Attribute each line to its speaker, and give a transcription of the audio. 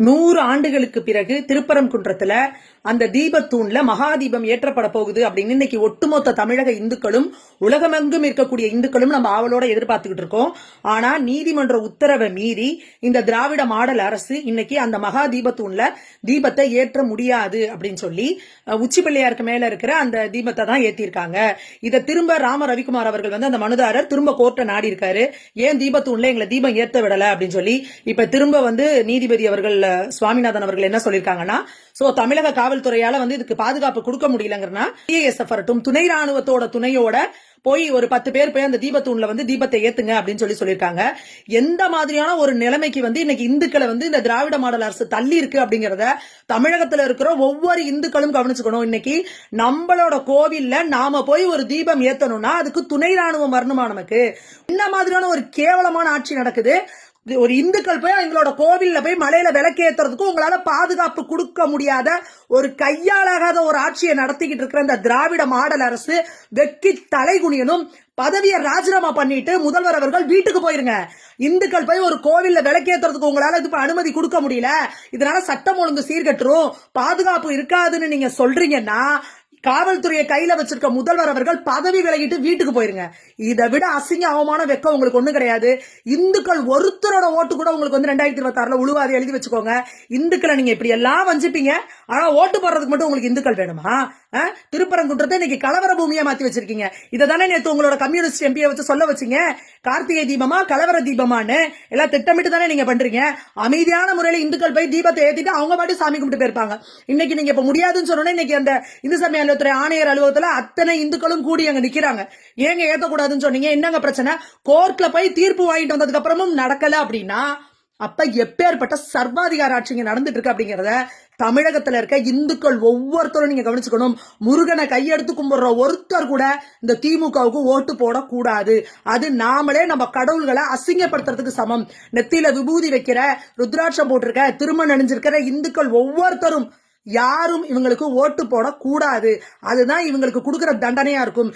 Speaker 1: 100 ஆண்டுகளுக்கு பிறகு திருப்பரங்குன்றத்துல அந்த தீபத்தூண்ல மகாதீபம் ஏற்றப்பட போகுது அப்படின்னு இன்னைக்கு ஒட்டுமொத்த தமிழக இந்துக்களும் உலகமெங்கும் இருக்கக்கூடிய இந்துக்களும் நம்ம ஆவலோட எதிர்பார்த்துக்கிட்டு இருக்கோம். ஆனா நீதிமன்ற உத்தரவை மீறி இந்த திராவிட மாடல் அரசு இன்னைக்கு அந்த மகா தீபத்தூண்ல தீபத்தை ஏற்ற முடியாது அப்படின்னு சொல்லி உச்சி பிள்ளையாருக்கு மேல இருக்கிற அந்த தீபத்தை தான் ஏத்திருக்காங்க. இதை திரும்ப ராம ரவிக்குமார் அவர்கள் அந்த மனுதாரர் திரும்ப கோர்ட்டை நாடி இருக்காரு. ஏன் தீபத்தூண்ல எங்களை தீபம் ஏத்த விடல அப்படின்னு சொல்லி இப்ப திரும்ப நீதிபதி அவர்கள் சுவாமிநாதன் அவர்கள் என்ன சொல்லிருக்காங்கன்னா, தமிழக காவல்துறையால இதுக்கு பாதுகாப்பு கொடுக்க முடியலங்கிறனா பிஎஸ்எஃப் வரட்டும், துணை ராணுவத்தோட துணையோட போய் ஒரு 10 பேர் போய் அந்த தீபத்தூண்ல தீபத்தை ஏத்துங்க அப்படின்னு சொல்லியிருக்காங்க. எந்த மாதிரியான ஒரு நிலைமைக்கு இன்னைக்கு இந்துக்களை இந்த திராவிட மாடல் அரசு தள்ளி இருக்கு அப்படிங்கறத தமிழகத்துல இருக்கிற ஒவ்வொரு இந்துக்களும் கவனிச்சுக்கணும். இன்னைக்கு நம்மளோட கோவில்ல நாம போய் ஒரு தீபம் ஏத்தணும்னா அதுக்கு துணை ராணுவம் வரணுமா? நமக்கு இந்த மாதிரியான ஒரு கேவலமான ஆட்சி நடக்குது. ஒரு இந்துக்கள் போய் எங்களோட கோவில்ல போய் மலையில விளக்கேத்துறதுக்கு உங்களால பாதுகாப்பு கொடுக்க முடியாத ஒரு கையாளாகாத ஒரு ஆட்சியை நடத்திக்கிட்டு இருக்கிற இந்த திராவிட மாடல் அரசு வெக்கி தலைகுனியனும். பதவியை ராஜினாமா பண்ணிட்டு முதல்வர் அவர்கள் வீட்டுக்கு போயிருங்க. இந்துக்கள் போய் ஒரு கோவில்ல விளக்கேத்துறதுக்கு உங்களால இது அனுமதி கொடுக்க முடியல, இதனால சட்டம் ஒழுங்கு சீர்கட்டுரும், பாதுகாப்பு இருக்காதுன்னு நீங்க சொல்றீங்கன்னா காவல்துறையை கையில வச்சிருக்க முதல்வர் அவர்கள் பதவி விலகிட்டு வீட்டுக்கு போயிருங்க. இதை விட அசிங்க அவமான வெக்கம் உங்களுக்கு ஒண்ணு கிடையாது. இந்துக்கள் ஒருத்தரோட ஓட்டு கூட உங்களுக்கு 2026 உழுவாது, எழுதி வச்சுக்கோங்க. இந்துக்களை நீங்க இப்படி எல்லாம் வஞ்சிப்பீங்க, ஆனா ஓட்டு போடுறதுக்கு மட்டும் உங்களுக்கு இந்துக்கள் வேணுமா? திருப்பரங்குன்றத்தை இன்னைக்கு கலவர பூமியா மாத்தி வச்சிருக்கீங்க. இதை தானே நேற்று உங்களோட கம்யூனிஸ்ட் எம்பியை வச்சு சொல்ல வச்சீங்க, கார்த்திகை தீபமா கலவர தீபமான்னு எல்லாம் திட்டமிட்டு தானே நீங்க பண்றீங்க. அமைதியான முறையில இந்துக்கள் போய் தீபத்தை ஏத்திட்டு அவங்க பாட்டு சாமி கும்பிட்டு போயிருப்பாங்க. இன்னைக்கு நீங்க இப்ப முடியாதுன்னு சொன்னோன்னே இன்னைக்கு அந்த இந்து சமய துறை ஆணையர் அலுவலகத்துல அத்தனை இந்துக்களும் கூடி அங்க நிக்கிறாங்க. ஏங்க ஏத்தக்கூடாதுன்னு சொன்னீங்க, என்னங்க பிரச்சனை? கோர்ட்ல போய் தீர்ப்பு வாங்கிட்டு வந்ததுக்கு அப்புறமும் நடக்கல அப்படின்னா அப்ப எப்பேற்பட்ட சர்வாதிகார ஆட்சிங்க நடந்துட்டு இருக்கு அப்படிங்கறத தமிழகத்துல இருக்க இந்துக்கள் ஒவ்வொருத்தரும் நீங்க கவனிச்சுக்கணும். முருகனை கையெடுத்து கும்பிடுற ஒருத்தர் கூட இந்த திமுகவுக்கு ஓட்டு போடக்கூடாது. அது நாமளே நம்ம கடவுள்களை அசிங்கப்படுத்துறதுக்கு சமம். நெத்தியில விபூதி வைக்கிற, ருத்ராட்சம் போட்டிருக்க, திருமணம் அணிஞ்சிருக்கிற இந்துக்கள் ஒவ்வொருத்தரும் யாரும் இவங்களுக்கு ஓட்டு போடக்கூடாது. அதுதான் இவங்களுக்கு கொடுக்கிற தண்டனையா இருக்கும்.